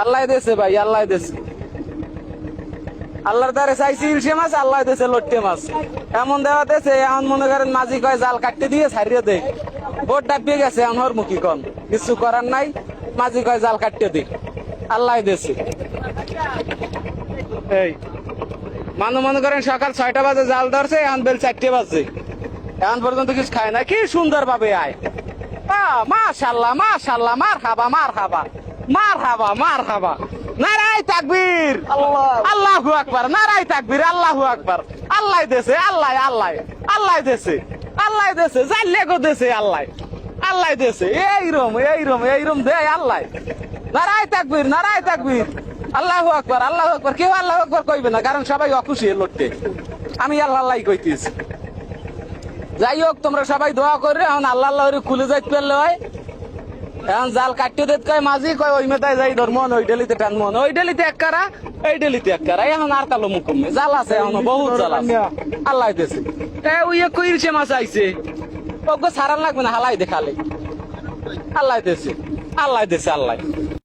আল্লাহ দেশে ভাই, আল্লাহ দেশে, আল্লাহর দ্বারে চাইছি ইলশে মাছ, আল্লাহ দেশে লট্টে মাছ। এমন দেওয়া দেশে এখন মনে করেন মাঝি কয় জাল কাটতে দিয়ে ছাড়িয়ে দেয়, বোট ডাবিয়ে গেছে এখন হর মুখী কন, কিছু করার নাই, মাঝি কয় জাল কাটতে দিই, আল্লাহ দেশে। এই মনে করেন সকাল 6টা বাজে জাল ধরছে, এখন বেল 4টে বাজে, এখন পর্যন্ত কিছু খায় না। কি সুন্দর ভাবে আয়, মাশাআল্লাহ মাশাআল্লাহ, মার হাবা মার হাবা মার হাবা মার হাবা, নারায়ে তাকবীর, আল্লাহু আকবার, নারায়ে তাকবীর, আল্লাহু আকবার। আল্লাহ দেশে, আল্লাহ আল্লাহ, আল্লাহ দেশে, আল্লাহ দেশে, জাল্লে গো দেশে, আল্লাহ আল্লাহ দেশে, এইরম এইরম এইরম দে আল্লাহ। নারায়ে তাকবীর, নারায়ে তাকবীর, আল্লাহু আকবার, আল্লাহু আকবার। কেউ আল্লাহু আকবার কইবে না, কারণ সবাই অখুশি লড়তে, আমি আল্লাহ আল্লাহ কইতেছি। যাই হোক, তোমরা সবাই দোয়া করে এখন আল্লাহ আল্লাহ খুলে যাইতে পারলে হয়। এখন জাল কাটতে দিতে কয় মাঝি, কয় ওই মেতায় যাই ধর মন, ওই ডেলিতে টান মন, ওই ডেলিতে এক কারা, এই ডেলিতে এক কারা, এখন আর কালো মুকুমে জাল আছে, এখন বহুত জাল আছে, আল্লাহ দেশে। ওই এক ইলশে মাছ আইছে, ওকে সারান লাগবে না, হালাই দেখালে, আল্লাহ দেশে, আল্লাহ দেশে, আল্লাহ।